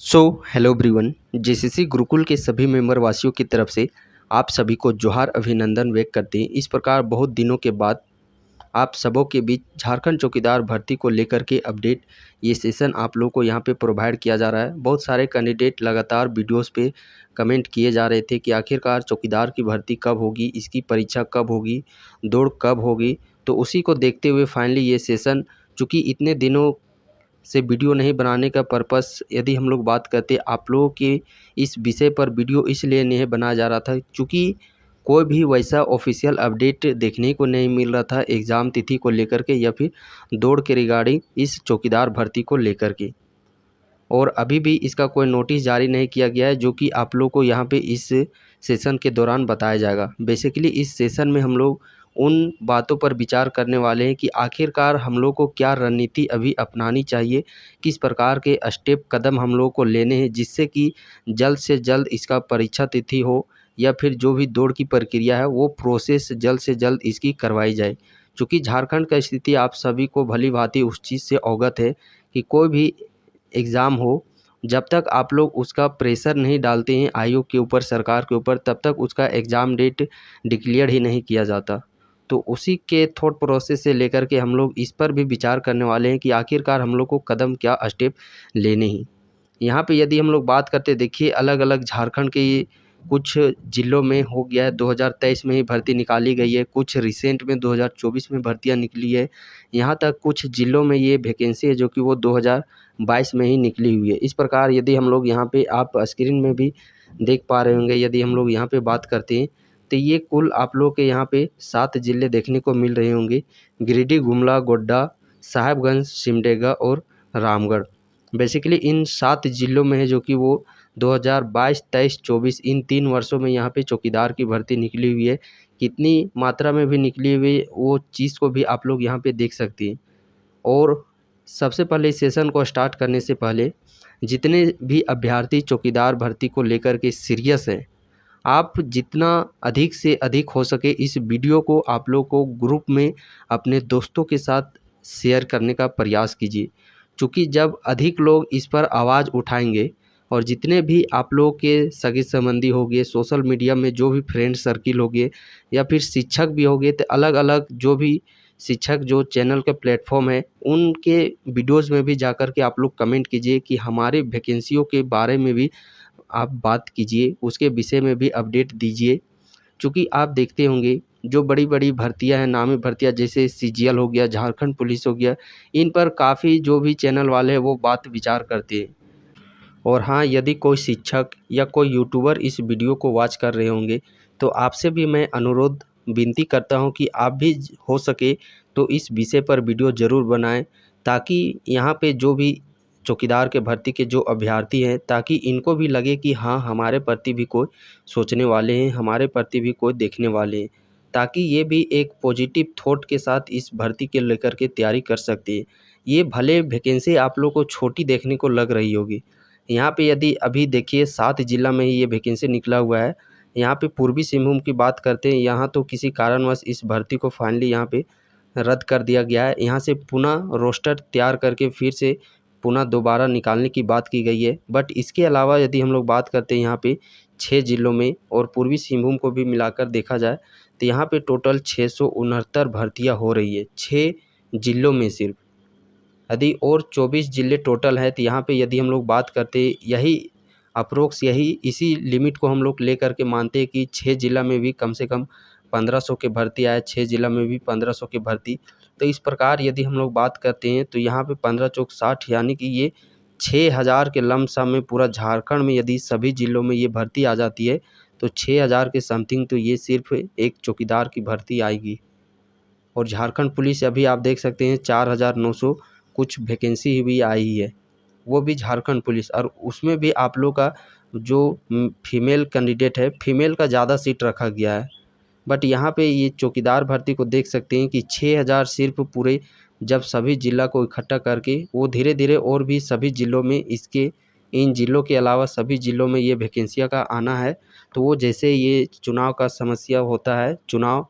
So hello everyone. JCC Gurukul के सभी member वासियों की तरफ से आप सभी को जोहार अभिनंदन व्यक्त करते हैं। इस प्रकार बहुत दिनों के बाद आप सबों के बीच झारखंड चौकीदार भर्ती को लेकर के अपडेट ये सेशन आप लोगों को यहाँ पे प्रोवाइड किया जा रहा है। बहुत सारे कैंडिडेट लगातार वीडियोस पे कमेंट किए जा रहे थे कि आखिरकार चौकीदार की भर्ती कब होगी, इसकी परीक्षा कब होगी, दौड़ कब होगी। तो उसी को देखते हुए फाइनली ये सेशन, चूँकि इतने दिनों से वीडियो नहीं बनाने का पर्पस यदि हम लोग बात करते आप लोगों के इस विषय पर वीडियो इसलिए नहीं बनाया जा रहा था क्योंकि कोई भी वैसा ऑफिशियल अपडेट देखने को नहीं मिल रहा था एग्ज़ाम तिथि को लेकर के या फिर दौड़ के रिगार्डिंग इस चौकीदार भर्ती को लेकर के। और अभी भी इसका कोई नोटिस जारी नहीं किया गया है जो कि आप लोग को यहाँ पे इस सेशन के दौरान बताया जाएगा। बेसिकली इस सेशन में हम लोग उन बातों पर विचार करने वाले हैं कि आखिरकार हम लोग को क्या रणनीति अभी अपनानी चाहिए, किस प्रकार के स्टेप कदम हम लोग को लेने हैं जिससे कि जल्द से जल्द इसका परीक्षा तिथि हो या फिर जो भी दौड़ की प्रक्रिया है वो प्रोसेस जल्द से जल्द इसकी करवाई जाए। क्योंकि झारखंड का स्थिति आप सभी को भली भांति उस चीज़ से अवगत है कि कोई भी एग्ज़ाम हो, जब तक आप लोग उसका प्रेशर नहीं डालते हैं आयोग के ऊपर, सरकार के ऊपर, तब तक उसका एग्ज़ाम डेट डिक्लेयर ही नहीं किया जाता। तो उसी के थॉट प्रोसेस से लेकर के हम लोग इस पर भी विचार करने वाले हैं कि आखिरकार हम लोग को कदम क्या स्टेप लेने हैं। यहाँ पे यदि हम लोग बात करते देखिए अलग-अलग झारखंड के ये कुछ ज़िलों में हो गया है, 2023 में ही भर्ती निकाली गई है, कुछ रिसेंट में 2024 में भर्तियाँ निकली है। यहाँ तक कुछ ज़िलों में ये वैकेंसी है जो कि वो 2022 में ही निकली हुई है। इस प्रकार यदि हम लोग यहाँ पे आप स्क्रीन में भी देख पा रहे होंगे, यदि हम लोग यहाँ पे बात करते हैं तो ये कुल आप लोग के यहाँ पे 7 ज़िले देखने को मिल रहे होंगे। गिरिडीह, गुमला, गोड्डा, साहेबगंज, सिमडेगा और रामगढ़। बेसिकली इन 7 ज़िलों में है जो कि वो 2022, 23, 24 इन 3 वर्षों में यहाँ पे चौकीदार की भर्ती निकली हुई है। कितनी मात्रा में भी निकली हुई है वो चीज़ को भी आप लोग यहाँ पे देख सकते हैं। और सबसे पहले इस सेशन को स्टार्ट करने से पहले जितने भी अभ्यर्थी चौकीदार भर्ती को लेकर के सीरियस हैं, आप जितना अधिक से अधिक हो सके इस वीडियो को आप लोग को ग्रुप में अपने दोस्तों के साथ शेयर करने का प्रयास कीजिए। क्योंकि जब अधिक लोग इस पर आवाज़ उठाएंगे और जितने भी आप लोग के सगे संबंधी हो गए, सोशल मीडिया में जो भी फ्रेंड सर्किल हो गए या फिर शिक्षक भी हो गए, तो अलग अलग जो भी शिक्षक जो चैनल के प्लेटफॉर्म है उनके वीडियोज़ में भी जाकर के आप लोग कमेंट कीजिए कि हमारे वैकेंसियों के बारे में भी आप बात कीजिए, उसके विषय में भी अपडेट दीजिए। चूँकि आप देखते होंगे जो बड़ी-बड़ी भर्तियाँ हैं, नामी भर्तियाँ जैसे सीजीएल हो गया, झारखंड पुलिस हो गया, इन पर काफ़ी जो भी चैनल वाले हैं वो बात विचार करते हैं। और हाँ, यदि कोई शिक्षक या कोई यूट्यूबर इस वीडियो को वॉच कर रहे होंगे तो आपसे भी मैं अनुरोध विनती करता हूँ कि आप भी हो सके तो इस विषय पर वीडियो ज़रूर बनाएं ताकि यहाँ पे जो भी चौकीदार के भर्ती के जो अभ्यर्थी हैं ताकि इनको भी लगे कि हाँ हमारे प्रति भी कोई सोचने वाले हैं, हमारे प्रति भी कोई देखने वाले हैं, ताकि ये भी एक पॉजिटिव थॉट के साथ इस भर्ती के लेकर के तैयारी कर सकते हैं। ये भले वैकेंसी आप लोग को छोटी देखने को लग रही होगी, यहाँ पे यदि अभी देखिए 7 जिला में ही ये वैकेंसी निकला हुआ है। यहाँ पे पूर्वी सिंहभूम की बात करते हैं, यहाँ तो किसी कारणवश इस भर्ती को फाइनली यहाँ पे रद्द कर दिया गया है। यहाँ से पुनः रोस्टर तैयार करके फिर से पुनः दोबारा निकालने की बात की गई है। बट इसके अलावा यदि हम लोग बात करते हैं यहाँ पे 6 जिलों में और पूर्वी सिंहभूम को भी मिलाकर देखा जाए तो यहाँ पे टोटल 669 भर्तियाँ हो रही है 6 जिलों में सिर्फ। यदि और 24 ज़िले टोटल है तो यहाँ पे यदि हम लोग बात करते यही अप्रोक्स यही इसी लिमिट को हम लोग लेकर के मानते हैं कि 6 ज़िला में भी कम से कम 1500 के भर्ती आए, 6 ज़िला में भी 1500 की भर्ती। तो इस प्रकार यदि हम लोग बात करते हैं तो यहाँ पे 15 चौक 60 यानी कि ये 6000 के लमसम में पूरा झारखंड में यदि सभी ज़िलों में ये भर्ती आ जाती है तो 6000 के समथिंग तो ये सिर्फ एक चौकीदार की भर्ती आएगी। और झारखंड पुलिस अभी आप देख सकते हैं 4900 कुछ वैकेंसी भी आई है, वो भी झारखंड पुलिस। और उसमें भी आप लोग का जो फीमेल कैंडिडेट है, फीमेल का ज़्यादा सीट रखा गया है। बट यहाँ पे ये चौकीदार भर्ती को देख सकते हैं कि 6000 सिर्फ पूरे जब सभी ज़िला को इकट्ठा करके वो धीरे धीरे और भी सभी ज़िलों में इसके इन ज़िलों के अलावा सभी ज़िलों में ये वैकेंसियाँ का आना है। तो वो जैसे ये चुनाव का समस्या होता है, चुनाव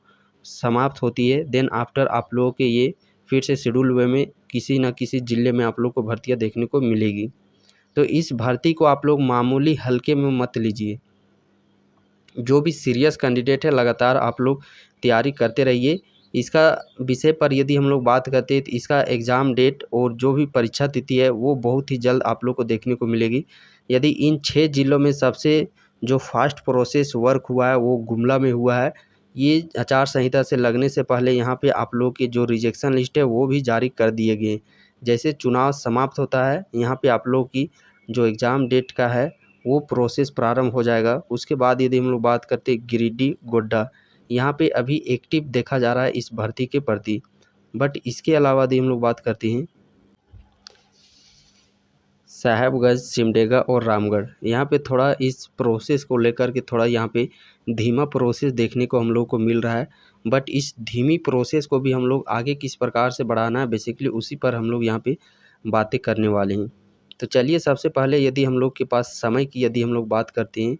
समाप्त होती है, देन आफ्टर आप लोगों के ये फिर से शेड्यूल वे में किसी न किसी ज़िले में आप लोग को भर्तियाँ देखने को मिलेगी। तो इस भर्ती को आप लोग मामूली हल्के में मत लीजिए। जो भी सीरियस कैंडिडेट है लगातार आप लोग तैयारी करते रहिए। इसका विषय पर यदि हम लोग बात करते हैं तो इसका एग्ज़ाम डेट और जो भी परीक्षा तिथि है वो बहुत ही जल्द आप लोग को देखने को मिलेगी। यदि इन 6 जिलों में सबसे जो फास्ट प्रोसेस वर्क हुआ है वो गुमला में हुआ है। ये आचार संहिता से लगने से पहले यहाँ पे आप लोग की जो रिजेक्शन लिस्ट है वो भी जारी कर दिए गए। जैसे चुनाव समाप्त होता है यहाँ पे आप लोग की जो एग्ज़ाम डेट का है वो प्रोसेस प्रारंभ हो जाएगा। उसके बाद यदि हम लोग बात करते हैं गिरिडीह गोड्डा, यहाँ पे अभी एक्टिव देखा जा रहा है इस भर्ती के प्रति। बट इसके अलावा यदि हम लोग बात करते हैं साहेबगंज, सिमडेगा और रामगढ़, यहाँ पे थोड़ा इस प्रोसेस को लेकर के थोड़ा यहाँ पे धीमा प्रोसेस देखने को हम लोग को मिल रहा है। बट इस धीमी प्रोसेस को भी हम लोग आगे किस प्रकार से बढ़ाना है बेसिकली उसी पर हम लोग यहाँ पे बातें करने वाले हैं। तो चलिए सबसे पहले यदि हम लोग के पास समय की यदि हम लोग बात करते हैं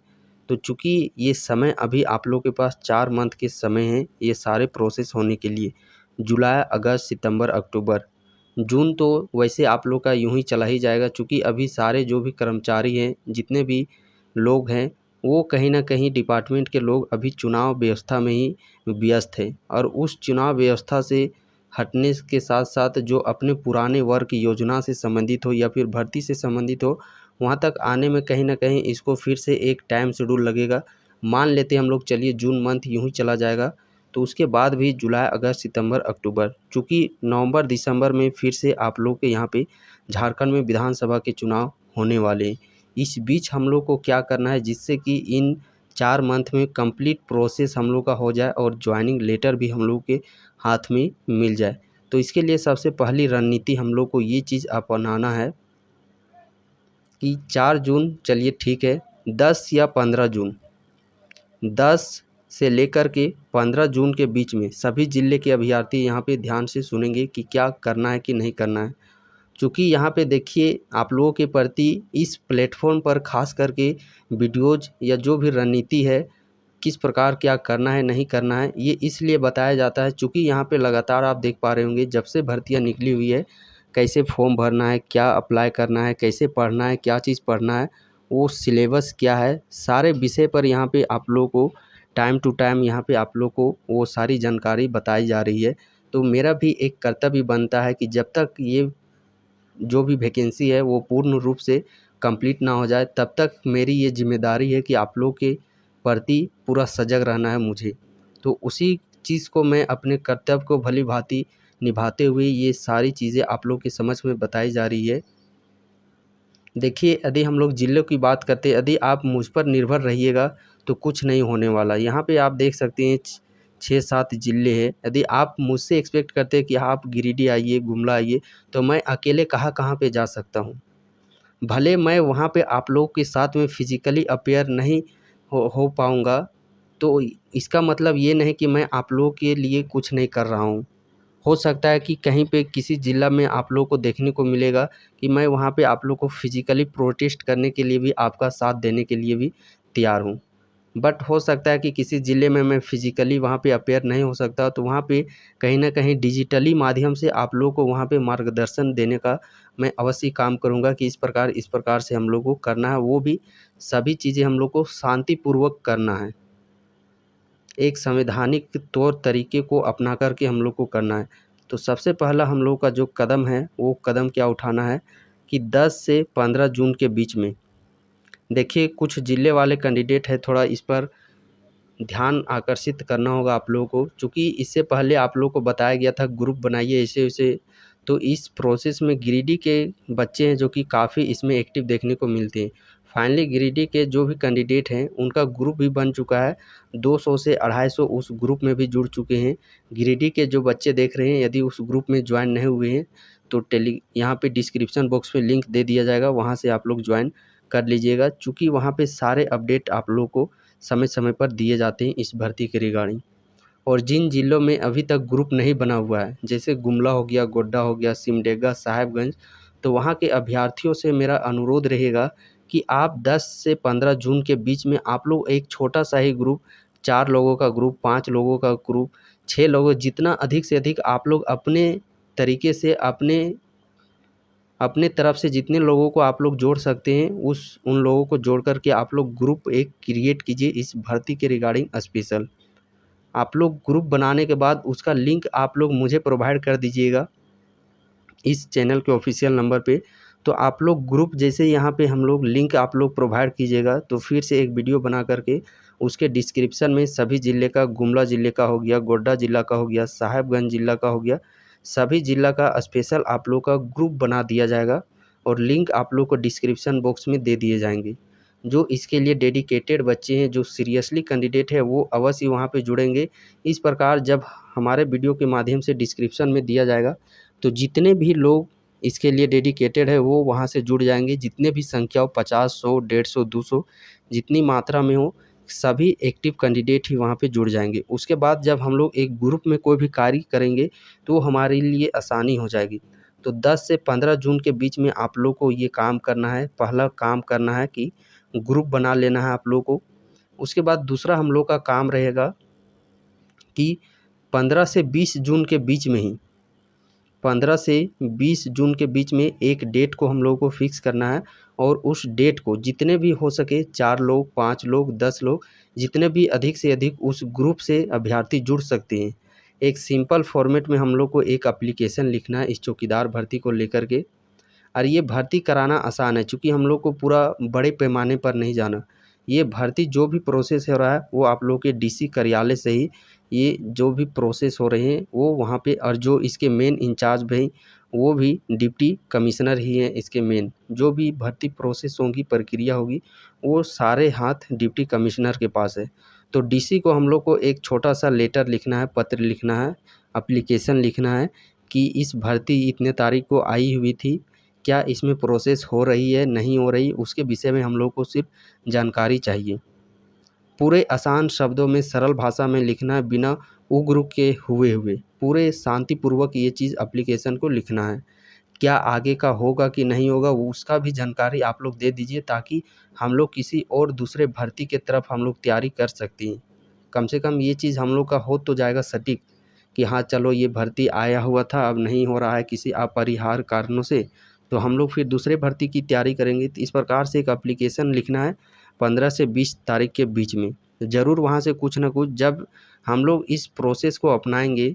तो चूँकि ये समय अभी आप लोग के पास 4 मंथ के समय हैं ये सारे प्रोसेस होने के लिए। जुलाई, अगस्त, सितंबर, अक्टूबर, जून तो वैसे आप लोग का यूँ ही चला ही जाएगा चूँकि अभी सारे जो भी कर्मचारी हैं जितने भी लोग हैं वो कहीं ना कहीं डिपार्टमेंट के लोग अभी चुनाव व्यवस्था में ही व्यस्त हैं। और उस चुनाव व्यवस्था से हटने के साथ साथ जो अपने पुराने वर्क योजना से संबंधित हो या फिर भर्ती से संबंधित हो वहाँ तक आने में कहीं ना कहीं इसको फिर से एक टाइम शेड्यूल लगेगा। मान लेते हैं हम लोग चलिए जून मंथ यूँ ही चला जाएगा तो उसके बाद भी जुलाई, अगस्त, सितंबर, अक्टूबर, चूँकि नवंबर दिसंबर में फिर से आप लोग के यहाँ पे झारखंड में विधानसभा के चुनाव होने वाले हैं। इस बीच हम लोग को क्या करना है जिससे कि इन 4 मंथ में कंप्लीट प्रोसेस हम लोग का हो जाए और ज्वाइनिंग लेटर भी हम लोग के हाथ में मिल जाए। तो इसके लिए सबसे पहली रणनीति हम लोग को ये चीज़ अपनाना है कि 4 जून चलिए ठीक है 10 या 15 जून, 10 से लेकर के 15 जून के बीच में सभी ज़िले के अभ्यर्थी यहाँ पे ध्यान से सुनेंगे कि क्या करना है कि नहीं करना है। चूँकि यहाँ पे देखिए आप लोगों के प्रति इस प्लेटफॉर्म पर खास करके वीडियोज़ या जो भी रणनीति है किस प्रकार क्या करना है नहीं करना है ये इसलिए बताया जाता है चूँकि यहाँ पे लगातार आप देख पा रहे होंगे जब से भर्तियाँ निकली हुई है कैसे फॉर्म भरना है, क्या अप्लाई करना है, कैसे पढ़ना है, क्या चीज़ पढ़ना है, वो सिलेबस क्या है, सारे विषय पर यहाँ पे आप लोगों को टाइम टू टाइम यहाँ पे आप लोग को वो सारी जानकारी बताई जा रही है। तो मेरा भी एक कर्तव्य बनता है कि जब तक ये जो भी वैकेंसी है वो पूर्ण रूप से कंप्लीट ना हो जाए तब तक मेरी ये जिम्मेदारी है कि आप लोग के प्रति पूरा सजग रहना है मुझे। तो उसी चीज़ को मैं अपने कर्तव्य को भली भांति निभाते हुए ये सारी चीज़ें आप लोग के समझ में बताई जा रही है। देखिए यदि हम लोग ज़िलों की बात करते हैं यदि आप मुझ पर निर्भर रहिएगा तो कुछ नहीं होने वाला। यहाँ पे आप देख सकते हैं 6-7 ज़िले हैं। यदि आप मुझसे एक्सपेक्ट करते हैं कि आप गिरिडीह आइए, गुमला आइए तो मैं अकेले कहाँ पे जा सकता हूँ। भले मैं वहाँ पे आप लोगों के साथ में फिज़िकली अपीयर नहीं हो पाऊँगा तो इसका मतलब ये नहीं कि मैं आप लोगों के लिए कुछ नहीं कर रहा हूँ। हो सकता है कि कहीं पे किसी ज़िला में आप लोगों को देखने को मिलेगा कि मैं वहाँ पे आप लोग को फिज़िकली प्रोटेस्ट करने के लिए भी आपका साथ देने के लिए भी तैयार हूँ। बट हो सकता है कि किसी ज़िले में मैं फिज़िकली वहाँ पे अपीयर नहीं हो सकता तो वहाँ पे कहीं न कहीं डिजिटली माध्यम से आप लोगों को वहाँ पे मार्गदर्शन देने का मैं अवश्य काम करूँगा कि इस प्रकार से हम लोग को करना है। वो भी सभी चीज़ें हम लोग को शांतिपूर्वक करना है। एक संवैधानिक तौर तरीके को अपना कर के हम लोग को करना है। तो सबसे पहला हम लोग का जो कदम है वो कदम क्या उठाना है कि 10 से 15 जून के बीच में देखिए कुछ ज़िले वाले कैंडिडेट है थोड़ा इस पर ध्यान आकर्षित करना होगा आप लोगों को। चूँकि इससे पहले आप लोगों को बताया गया था ग्रुप बनाइए ऐसे-वैसे। तो इस प्रोसेस में गिरिडीह के बच्चे हैं जो कि काफ़ी इसमें एक्टिव देखने को मिलते हैं। फाइनली गिरिडीह के जो भी कैंडिडेट हैं उनका ग्रुप भी बन चुका है। 200 से 250 उस ग्रुप में भी जुड़ चुके हैं। गिरिडीह के जो बच्चे देख रहे हैं यदि उस ग्रुप में ज्वाइन नहीं हुए हैं तो यहाँ पे डिस्क्रिप्शन बॉक्स में लिंक दे दिया जाएगा, वहाँ से आप लोग ज्वाइन कर लीजिएगा। चूँकि वहाँ पे सारे अपडेट आप लोग को समय-समय पर दिए जाते हैं इस भर्ती के रिगार्डिंग। और जिन ज़िलों में अभी तक ग्रुप नहीं बना हुआ है जैसे गुमला हो गया, गोड्डा हो गया, सिमडेगा, साहेबगंज, तो वहाँ के अभ्यर्थियों से मेरा अनुरोध रहेगा कि आप 10 से 15 जून के बीच में आप लोग एक छोटा-सा ही ग्रुप 4 लोगों का ग्रुप, 5 लोगों का ग्रुप, 6 लोगों जितना अधिक से अधिक आप लोग अपने तरीके से अपने अपने तरफ से जितने लोगों को आप लोग जोड़ सकते हैं उन लोगों को जोड़ कर के आप लोग ग्रुप एक क्रिएट कीजिए इस भर्ती के रिगार्डिंग स्पेशल। आप लोग ग्रुप बनाने के बाद उसका लिंक आप लोग मुझे प्रोवाइड कर दीजिएगा इस चैनल के ऑफिशियल नंबर पे। तो आप लोग ग्रुप जैसे यहाँ पे हम लोग लिंक आप लोग प्रोवाइड कीजिएगा तो फिर से एक वीडियो बना करके उसके डिस्क्रिप्शन में सभी ज़िले का, गुमला ज़िले का हो गया, गोड्डा ज़िला का हो गया, साहेबगंज ज़िला का हो गया, सभी ज़िला का स्पेशल आप लोग का ग्रुप बना दिया जाएगा और लिंक आप लोग को डिस्क्रिप्शन बॉक्स में दे दिए जाएंगे। जो इसके लिए डेडिकेटेड बच्चे हैं, जो सीरियसली कैंडिडेट है, वो अवश्य वहाँ पे जुड़ेंगे। इस प्रकार जब हमारे वीडियो के माध्यम से डिस्क्रिप्शन में दिया जाएगा तो जितने भी लोग इसके लिए डेडिकेटेड है वो वहाँ से जुड़ जाएंगे। जितने भी संख्या हो 50, 100, 150, 200 जितनी मात्रा में हो सभी एक्टिव कैंडिडेट ही वहाँ पे जुड़ जाएंगे। उसके बाद जब हम लोग एक ग्रुप में कोई भी कार्य करेंगे तो हमारे लिए आसानी हो जाएगी। तो 10 से 15 जून के बीच में आप लोग को ये काम करना है। पहला काम करना है कि ग्रुप बना लेना है आप लोग को। उसके बाद दूसरा हम लोग का काम रहेगा कि 15 से 20 जून के बीच में ही 15 से 20 जून के बीच में एक डेट को हम लोगों को फिक्स करना है और उस डेट को जितने भी हो सके 4 लोग, 5 लोग, 10 लोग, जितने भी अधिक से अधिक उस ग्रुप से अभ्यर्थी जुड़ सकते हैं। एक सिंपल फॉर्मेट में हम लोग को एक एप्लीकेशन लिखना है इस चौकीदार भर्ती को लेकर के। और ये भर्ती कराना आसान है क्योंकि हम लोग को पूरा बड़े पैमाने पर नहीं जाना। ये भर्ती जो भी प्रोसेस हो रहा है वो आप लोग के डीसी कार्यालय से ही ये जो भी प्रोसेस हो रहे हैं वो वहाँ पे, और जो इसके मेन इंचार्ज भाई वो भी डिप्टी कमिश्नर ही हैं। इसके मेन जो भी भर्ती प्रोसेस होगी, प्रक्रिया होगी, वो सारे हाथ डिप्टी कमिश्नर के पास है। तो डीसी को हम लोग को एक छोटा सा लेटर लिखना है, पत्र लिखना है, एप्लीकेशन लिखना है कि इस भर्ती इतने तारीख को आई हुई थी, क्या इसमें प्रोसेस हो रही है, नहीं हो रही, उसके विषय में हम लोग को सिर्फ जानकारी चाहिए। पूरे आसान शब्दों में, सरल भाषा में लिखना है, बिना उग्र के हुए पूरे शांतिपूर्वक ये चीज़ एप्लीकेशन को लिखना है। क्या आगे का होगा कि नहीं होगा उसका भी जानकारी आप लोग दे दीजिए ताकि हम लोग किसी और दूसरे भर्ती के तरफ हम लोग तैयारी कर सकती हैं। कम से कम ये चीज़ हम लोग का हो तो जाएगा सटीक कि हाँ चलो ये भर्ती आया हुआ था, अब नहीं हो रहा है किसी अपरिहार्य कारणों से, तो हम लोग फिर दूसरे भर्ती की तैयारी करेंगे। तो इस प्रकार से एक एप्लीकेशन लिखना है 15 से 20 तारीख के बीच में। ज़रूर वहाँ से कुछ ना कुछ, जब हम लोग इस प्रोसेस को अपनाएंगे,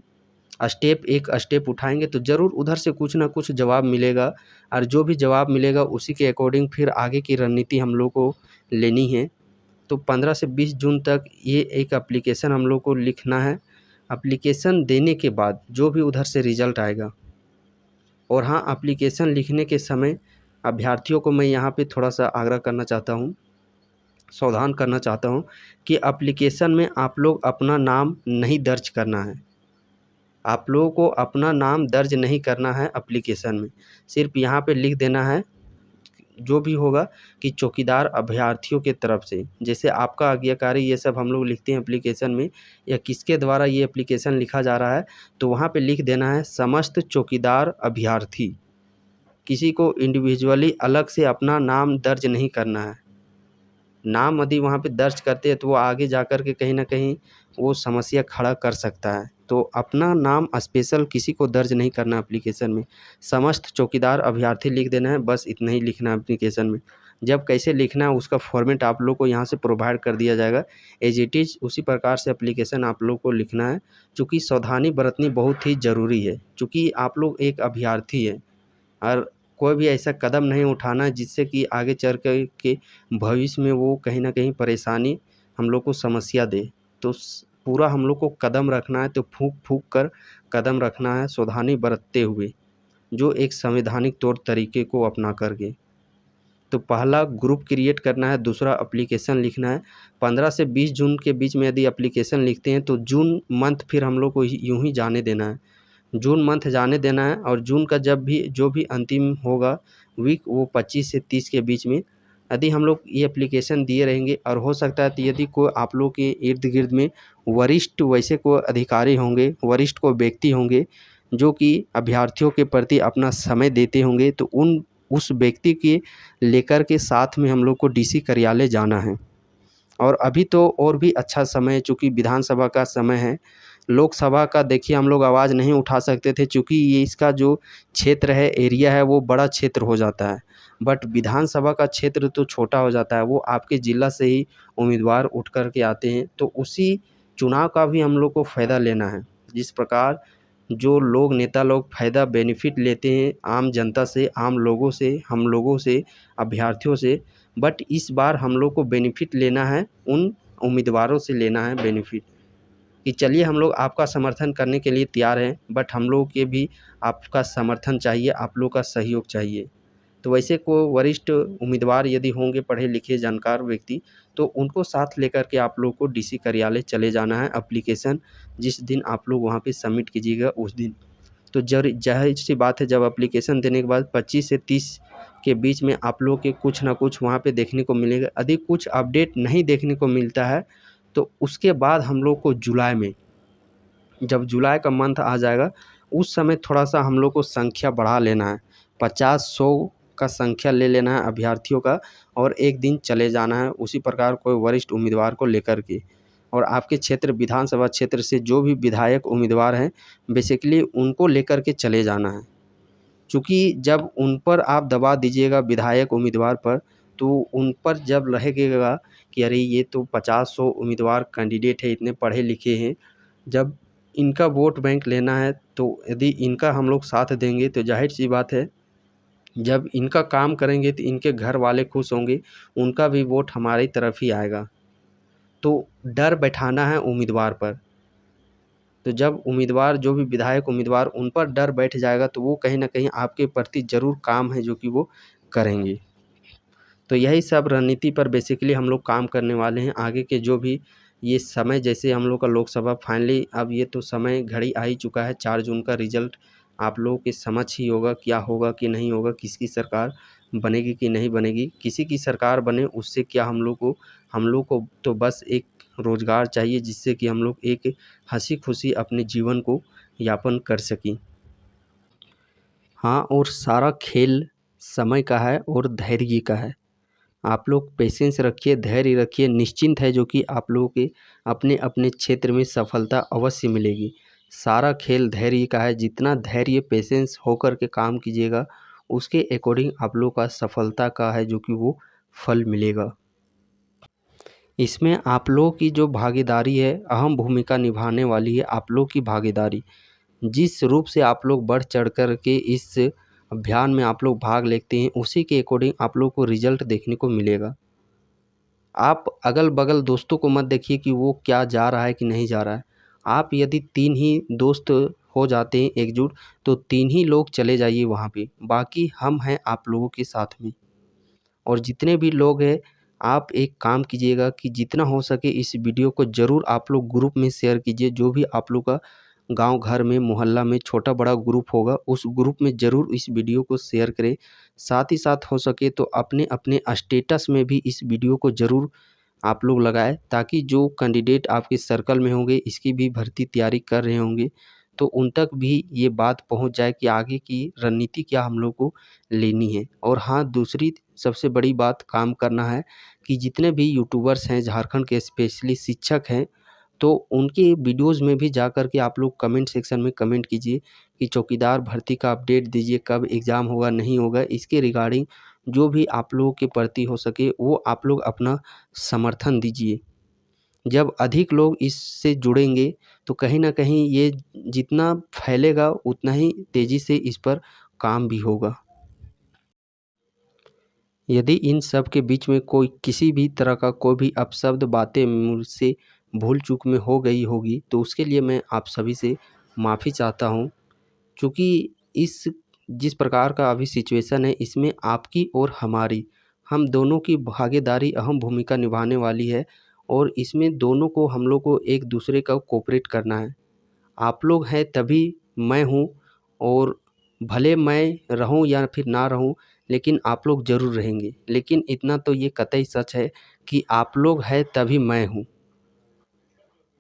स्टेप एक स्टेप उठाएंगे, तो ज़रूर उधर से कुछ ना कुछ जवाब मिलेगा। और जो भी जवाब मिलेगा उसी के अकॉर्डिंग फिर आगे की रणनीति हम लोग को लेनी है। तो 15 से 20 जून तक ये एक एप्लीकेशन हम लोग को लिखना है। एप्लीकेशन देने के बाद जो भी उधर से रिज़ल्ट आएगा, और हाँ, एप्लीकेशन लिखने के समय अभ्यर्थियों को मैं यहाँ पे थोड़ा सा आग्रह करना चाहता हूँ, सावधान करना चाहता हूँ कि एप्लीकेशन में आप लोग अपना नाम नहीं दर्ज करना है। आप लोगों को अपना नाम दर्ज नहीं करना है एप्लीकेशन में। सिर्फ यहाँ पे लिख देना है जो भी होगा कि चौकीदार अभ्यर्थियों के तरफ से, जैसे आपका आज्ञाकारी ये सब हम लोग लिखते हैं एप्लीकेशन में, या किसके द्वारा ये एप्लीकेशन लिखा जा रहा है, तो वहाँ पे लिख देना है समस्त चौकीदार अभ्यर्थी। किसी को इंडिविजुअली अलग से अपना नाम दर्ज नहीं करना है। नाम यदि वहाँ पे दर्ज करते हैं तो वो आगे जा कर के कहीं न कहीं वो समस्या खड़ा कर सकता है। तो अपना नाम स्पेशल किसी को दर्ज नहीं करना एप्लीकेशन में। समस्त चौकीदार अभ्यर्थी लिख देना है, बस इतना ही लिखना है एप्लीकेशन में। जब कैसे लिखना है उसका फॉर्मेट आप लोग को यहाँ से प्रोवाइड कर दिया जाएगा। एज़ इट इज़ उसी प्रकार से एप्लीकेशन आप लोग को लिखना है। चूँकि सावधानी बरतनी बहुत ही ज़रूरी है, चूँकि आप लोग एक अभ्यर्थी हैं और कोई भी ऐसा कदम नहीं उठाना है जिससे कि आगे चल कर के भविष्य में वो कहीं न कहीं परेशानी हम लोग को समस्या दे। तो पूरा हम लोग को कदम रखना है, तो फूँक-फूँक कर कदम रखना है, सावधानी बरतते हुए, जो एक संवैधानिक तौर तरीके को अपना कर के। तो पहला ग्रुप क्रिएट करना है, दूसरा एप्लीकेशन लिखना है। 15 से 20 जून के बीच में यदि एप्लीकेशन लिखते हैं तो जून मंथ फिर हम लोग को यूँ ही जाने देना है। जून मंथ जाने देना है और जून का जब भी जो भी अंतिम होगा वीक, वो 25 से 30 के बीच में यदि हम लोग ये एप्लीकेशन दिए रहेंगे, और हो सकता है तो यदि कोई आप लोग के इर्द गिर्द में वरिष्ठ वैसे कोई अधिकारी होंगे, वरिष्ठ कोई व्यक्ति होंगे जो कि अभ्यर्थियों के प्रति अपना समय देते होंगे, तो उस व्यक्ति के लेकर के साथ में हम लोग को डीसी कार्यालय जाना है। और अभी तो और भी अच्छा समय है, चूँकि विधानसभा का समय है, लोकसभा का देखिए हम लोग आवाज़ नहीं उठा सकते थे, चूँकि ये इसका जो क्षेत्र है, एरिया है, वो बड़ा क्षेत्र हो जाता है। बट विधानसभा का क्षेत्र तो छोटा हो जाता है, वो आपके ज़िला से ही उम्मीदवार उठ कर के आते हैं, तो उसी चुनाव का भी हम लोग को फ़ायदा लेना है। जिस प्रकार जो लोग नेता लोग फ़ायदा बेनिफिट लेते हैं आम जनता से, आम लोगों से, हम लोगों से, अभ्यर्थियों से, बट इस बार हम लोग को बेनिफिट लेना है, उन उम्मीदवारों से लेना है बेनिफिट कि चलिए हम लोग आपका समर्थन करने के लिए तैयार हैं, बट हम लोग के भी आपका समर्थन चाहिए, आप लोग का सहयोग चाहिए। तो वैसे को वरिष्ठ उम्मीदवार यदि होंगे पढ़े लिखे जानकार व्यक्ति, तो उनको साथ लेकर के आप लोग को डीसी कार्यालय चले जाना है। एप्लीकेशन जिस दिन आप लोग वहाँ पे सबमिट कीजिएगा उस दिन। तो ज़ाहिर-सी बात है, जब एप्लीकेशन देने के बाद 25 से 30 के बीच में आप लोग के कुछ ना कुछ वहाँ पे देखने को मिलेगा। यदि कुछ अपडेट नहीं देखने को मिलता है, तो उसके बाद हम लोग को जुलाई में, जब जुलाई का मंथ आ जाएगा, उस समय थोड़ा-सा हम लोग को संख्या बढ़ा लेना है। 50-100 का संख्या ले लेना है अभ्यर्थियों का और एक दिन चले जाना है उसी प्रकार कोई वरिष्ठ उम्मीदवार को लेकर के। और आपके क्षेत्र विधानसभा क्षेत्र से जो भी विधायक उम्मीदवार हैं, बेसिकली उनको लेकर के चले जाना है। चूँकि जब उन पर आप दबाव दीजिएगा विधायक उम्मीदवार पर, तो उन पर जब लगेगा कि अरे ये तो 50-100 उम्मीदवार कैंडिडेट है, इतने पढ़े लिखे हैं, जब इनका वोट बैंक लेना है, तो यदि इनका हम लोग साथ देंगे तो ज़ाहिर-सी बात है, जब इनका काम करेंगे तो इनके घर वाले खुश होंगे, उनका भी वोट हमारी तरफ ही आएगा। तो डर बैठाना है उम्मीदवार पर। तो जब उम्मीदवार जो भी विधायक उम्मीदवार उन पर डर बैठ जाएगा, तो वो कहीं न कहीं आपके प्रति ज़रूर काम है जो कि वो करेंगे। तो यही सब रणनीति पर बेसिकली हम लोग काम करने वाले हैं। आगे के जो भी ये समय, जैसे हम लोग का लोकसभा फाइनली अब ये तो समय घड़ी आ ही चुका है, 4 जून का रिज़ल्ट आप लोगों के समक्ष ही होगा, क्या होगा कि नहीं होगा, किसकी सरकार बनेगी कि नहीं बनेगी। किसी की सरकार बने उससे क्या हम लोग को तो बस एक रोज़गार चाहिए, जिससे कि हम लोग एक हँसी-खुशी अपने जीवन को यापन कर सकें। हाँ, और सारा खेल समय का है और धैर्य का है। आप लोग पेशेंस रखिए, धैर्य रखिए, निश्चिंत है जो कि आप लोगों के अपने-अपने क्षेत्र में सफलता अवश्य मिलेगी। सारा खेल धैर्य का है, जितना धैर्य पेशेंस होकर के काम कीजिएगा, उसके अकॉर्डिंग आप लोग का सफलता का है जो कि वो फल मिलेगा। इसमें आप लोगों की जो भागीदारी है, अहम भूमिका निभाने वाली है आप लोग की भागीदारी। जिस रूप से आप लोग बढ़ चढ़ कर के इस अभियान में आप लोग भाग लेते हैं, उसी के अकॉर्डिंग आप लोग को रिज़ल्ट देखने को मिलेगा। आप अगल-बगल दोस्तों को मत देखिए कि वो क्या जा रहा है कि नहीं जा रहा है। आप यदि 3 ही दोस्त हो जाते हैं एकजुट, तो 3 ही लोग चले जाइए वहाँ पे, बाकी हम हैं आप लोगों के साथ में। और जितने भी लोग हैं, आप एक काम कीजिएगा कि जितना हो सके इस वीडियो को ज़रूर आप लोग ग्रुप में शेयर कीजिए। जो भी आप लोग का गाँव घर में, मोहल्ला में छोटा-बड़ा ग्रुप होगा, उस ग्रुप में ज़रूर इस वीडियो को शेयर करें। साथ ही साथ हो सके तो अपने-अपने स्टेटस में भी इस वीडियो को ज़रूर आप लोग लगाएँ, ताकि जो कैंडिडेट आपके सर्कल में होंगे, इसकी भी भर्ती तैयारी कर रहे होंगे, तो उन तक भी ये बात पहुँच जाए कि आगे की रणनीति क्या हम लोग को लेनी है। और हाँ, दूसरी सबसे बड़ी बात काम करना है कि जितने भी यूट्यूबर्स हैं झारखंड के, स्पेशली शिक्षक हैं, तो उनके वीडियोज़ में भी जाकर के आप लोग कमेंट सेक्शन में कमेंट कीजिए कि चौकीदार भर्ती का अपडेट दीजिए, कब एग्ज़ाम होगा, नहीं होगा। इसके रिगार्डिंग जो भी आप लोगों के प्रति हो सके, वो आप लोग अपना समर्थन दीजिए। जब अधिक लोग इससे जुड़ेंगे, तो कहीं न कहीं ये जितना फैलेगा, उतना ही तेज़ी से इस पर काम भी होगा। यदि इन सब के बीच में कोई किसी भी तरह का कोई भी अपशब्द बातें मुझसे भूल-चूक में हो गई होगी, तो उसके लिए मैं आप सभी से माफ़ी चाहता हूँ। चूँकि इस जिस प्रकार का अभी सिचुएशन है, इसमें आपकी और हमारी, हम दोनों की भागीदारी अहम भूमिका निभाने वाली है और इसमें दोनों को हम लोग को एक दूसरे का कोऑपरेट करना है। आप लोग हैं तभी मैं हूँ, और भले मैं रहूँ या फिर ना रहूँ, लेकिन आप लोग ज़रूर रहेंगे। लेकिन इतना तो ये कतई सच है कि आप लोग हैं तभी मैं हूँ।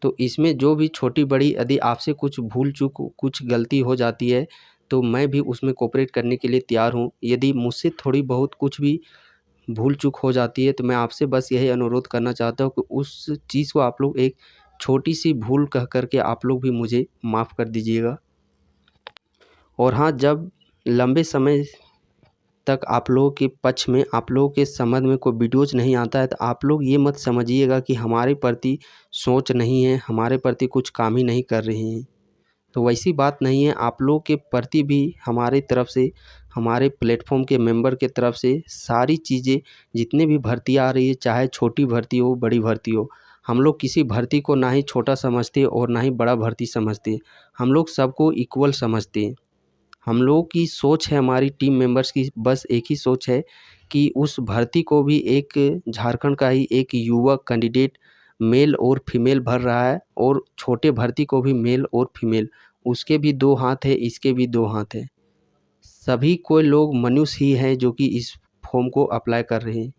तो इसमें जो भी छोटी-बड़ी यदि आपसे कुछ भूल-चूक, कुछ गलती हो जाती है, तो मैं भी उसमें कोऑपरेट करने के लिए तैयार हूँ। यदि मुझसे थोड़ी बहुत कुछ भी भूल-चूक हो जाती है, तो मैं आपसे बस यही अनुरोध करना चाहता हूँ कि उस चीज़ को आप लोग एक छोटी सी भूल कह कर के आप लोग भी मुझे माफ़ कर दीजिएगा। और हाँ, जब लंबे समय तक आप लोगों के पक्ष में, आप लोगों के समझ में कोई वीडियोज़ नहीं आता है तो आप लोग ये मत समझिएगा कि हमारे प्रति सोच नहीं है, हमारे प्रति कुछ काम ही नहीं कर रहे हैं। तो वैसी बात नहीं है, आप लोगों के प्रति भी हमारी तरफ से, हमारे प्लेटफॉर्म के मेंबर के तरफ से सारी चीज़ें, जितने भी भर्ती आ रही है, चाहे छोटी भर्ती हो बड़ी भर्ती हो, हम लोग किसी भर्ती को ना ही छोटा समझते और ना ही बड़ा भर्ती समझते, हम लोग सबको इक्वल समझते हैं। हम लोगों की सोच है, हमारी टीम मेंबर्स की बस एक ही सोच है कि उस भर्ती को भी एक झारखंड का ही एक युवा कैंडिडेट मेल और फीमेल भर रहा है, और छोटे भर्ती को भी मेल और फीमेल, उसके भी 2 हाथ है, इसके भी 2 हाथ है। सभी कोई लोग मनुष्य ही हैं जो कि इस फॉर्म को अप्लाई कर रहे हैं।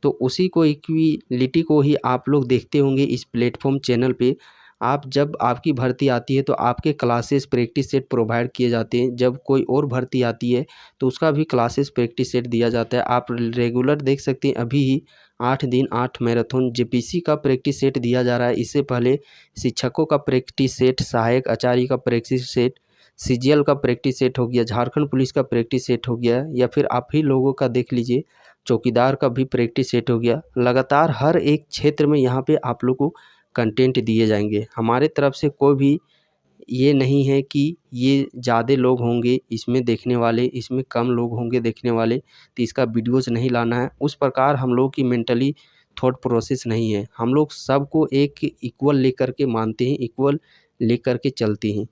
तो उसी को, इक्विलिटी को ही आप लोग देखते होंगे इस प्लेटफॉर्म चैनल पे। आप जब आपकी भर्ती आती है तो आपके क्लासेस प्रैक्टिस सेट प्रोवाइड किए जाते हैं। जब कोई और भर्ती आती है तो उसका भी क्लासेस प्रैक्टिस सेट दिया जाता है। आप रेगुलर देख सकते हैं, अभी ही 8 दिन 8 मैराथन जेपीसी का प्रैक्टिस सेट दिया जा रहा है। इससे पहले शिक्षकों का प्रैक्टिस सेट, सहायक आचार्य का प्रैक्टिस सेट, सीजीएल का प्रैक्टिस सेट हो गया, झारखंड पुलिस का प्रैक्टिस सेट हो गया, या फिर आप ही लोगों का देख लीजिए, चौकीदार का भी प्रैक्टिस सेट हो गया। लगातार हर एक क्षेत्र में यहाँ पे आप लोग को कंटेंट दिए जाएंगे। हमारे तरफ से कोई भी ये नहीं है कि ये ज़्यादा लोग होंगे इसमें देखने वाले, इसमें कम लोग होंगे देखने वाले, तो इसका वीडियोज़ नहीं लाना है। उस प्रकार हम लोग की मेंटली थॉट प्रोसेस नहीं है। हम लोग सबको एक इक्वल लेकर के मानते हैं, इक्वल लेकर के चलते हैं।